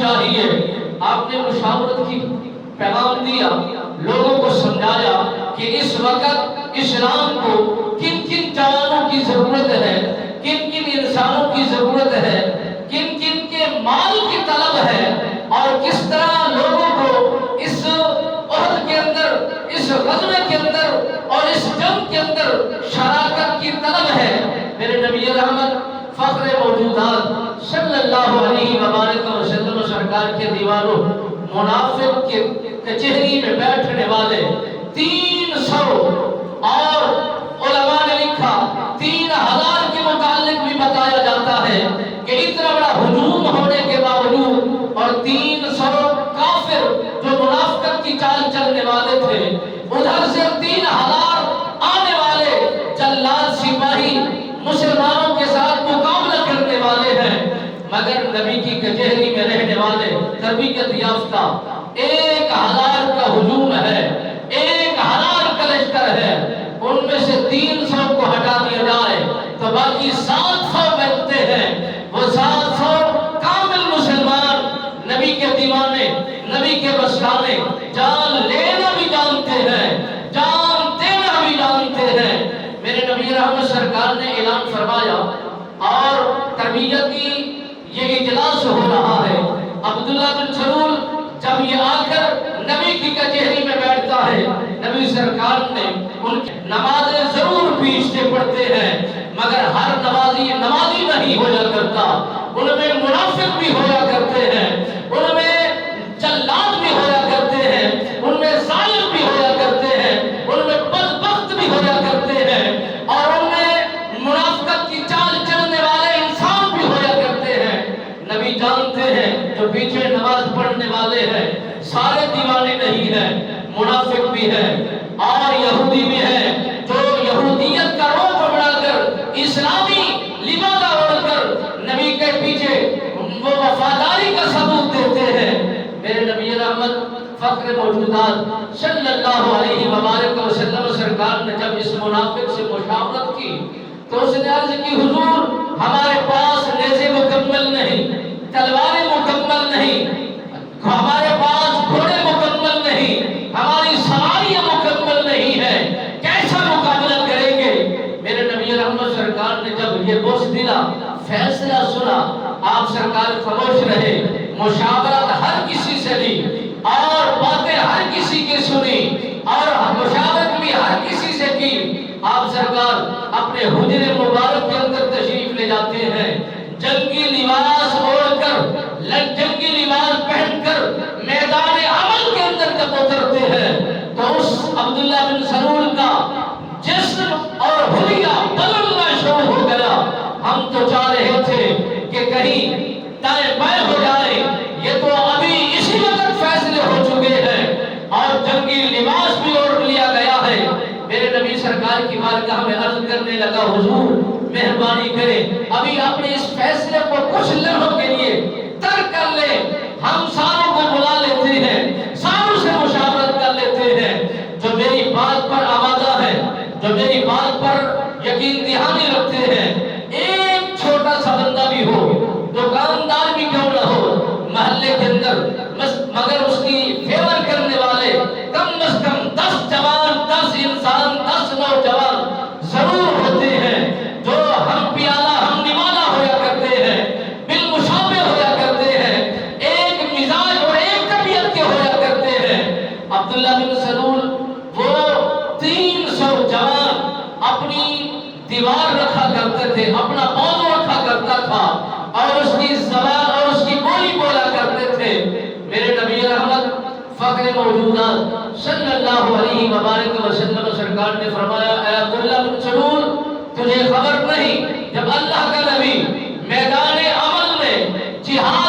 چاہیے. آپ نے مشاورت کی، پیغام دیا، لوگوں کو سمجھایا کہ اس وقت اسلام کو کن کن جوانوں کی ضرورت ہے، کن کن انسانوں کی ضرورت ہے، کن کن کے مال کی طلب ہے، اور کس طرح لوگوں کو اس عہد کے اندر، اس غزوے کے اندر اور اس جنگ کے اندر شراکت کی طلب ہے. میرے نبی رحمت فخر موجودات صلی اللہ علیہ وآلہ وسلم سرکار کے دیوانوں منافق کے کچہری میں بیٹھنے والے 300، اور علماء نے لکھا 3000 کے متعلق بھی بتایا جاتا ہے کہ اتنا بڑا ہجوم ہونے کے باوجود اور 300 کافر جو منافقت کی چال چلنے والے تھے، ادھر سے 3000 آنے والے جلاد سپاہی مسلمانوں کے ساتھ مقابلہ کرنے والے ہیں، مگر نبی کی کچہری میں رہنے والے تربیت یافتہ 1000 کا ہجوم ہے، 1000 کا لشکر ہے. ان میں سے 300 کو ہٹا دیا جائے تو باقی 700 بچتے ہیں. وہ 700 کامل مسلمان، نبی کے دیوانے، نبی کے بسانے، جان لینا بھی جانتے ہیں، جان دینا بھی جانتے ہیں. میرے نبی رحمت سرکار نے اعلان فرمایا، اور تربیتی یہ اجلاس ہو رہا ہے. عبداللہ بن سلول جب یہ آ کر نبی کی کچہری میں بیٹھتا ہے، نبی سرکار نے ان کی نمازیں ضرور پیچھ سے پڑھتے ہیں، مگر ہر نمازی نمازی نہیں ہویا کرتا. ان میں منافق بھی ہویا کرتے ہیں، ان میں جلاد بھی ہویا کرتے ہیں، ان میں ظالم بھی ہویا کرتے ہیں، ان میں بدبخت بھی ہویا کرتے ہیں، اور ان میں منافقت کی چال چلنے والے انسان بھی ہویا کرتے ہیں. نبی جانتے ہیں جو پیچھے نماز پڑھنے والے ہیں سارے دیوانے نہیں ہیں، منافق بھی ہے اور یہودی بھی ہے، جو یہودیت کا روپ بنا کر اسلامی لبادہ اوڑھ کر نبی کے پیچھے وہ وفاداری کا ثبوت دیتے ہیں. میرے نبی رحمت فخر موجودات صلی اللہ علیہ وآلہ وسلم سرکار نے جب اس منافق سے مشاورت کی تو اس نے عرض کی، حضور ہمارے پاس نیزے مکمل نہیں، تلواریں مکمل نہیں، ہمارے پاس گھوڑے مکمل نہیں، ہماری سواریاں مکمل نہیں ہے، کیسا مقابلہ کریں گے؟ میرے نبی رحمت سرکار نے جب یہ بزدلا فیصلہ سنا، آپ سرکار خاموش رہے، مشاورت ہر کسی سے لی اور باتیں ہر کسی کی سنی اور مشاورت بھی ہر کسی سے کی. آپ سرکار اپنے حجرے مبارک کے اندر تشریف لے جاتے ہیں، جنگی لباس اوڑھ کر، جنگی لباس پہن کر میدان عمل کے اندر جب اترتے ہیں تو اس عبداللہ بن سلول کا جسم اور حلیہ بدلنا شروع ہو گیا. ہم تو چاہ رہے تھے کہ کہیں دائیں بائیں ہو جائے، یہ تو ابھی اسی وقت فیصلے ہو چکے ہیں اور جنگی لباس بھی اوڑھ لیا گیا ہے. میرے نبی سرکار کی بارگاہ میں عرض کرنے لگا، حضور مہربانی کریں ابھی اپنے اس فیصلے کو کچھ لمحوں کے لیے ترک کر لیں، ہم ساروں کو بلا لیتے ہیں، ساروں سے مشاورت کر لیتے ہیں، جو میری بات پر آمادہ ہے، جو میری بات پر یقین دہانی رکھتے ہیں، ایک چھوٹا سا بندہ بھی ہو، دکاندار بھی کیوں نہ ہو محلے کے اندر، مگر اس کی فیور کرنے والے کم از کم 10 جوان، 10 انسان، 10 نوجوان ضرور ہوتے ہیں، جو ہم پیالہ ہم نمالہ ہویا کرتے ہیں، بالمشابہ ہویا کرتے ہیں، ایک مزاج اور ایک طبیعت کے ہویا کرتے ہیں. عبداللہ بن سلول وہ 300 جوان اپنی دیوار رکھا کرتے تھے، اپنا موضوع رکھا کرتا تھا اور اس کی زبان اور اس کی بولی بولا کرتے تھے. میرے نبی رحمت فخر موجودات صلی اللہ علیہ وآلہ وسلم سرکار نے فرمایا، اے عبداللہ بن سلول تجھے خبر نہیں، جب اللہ کا نبی میدان عمل میں جہاد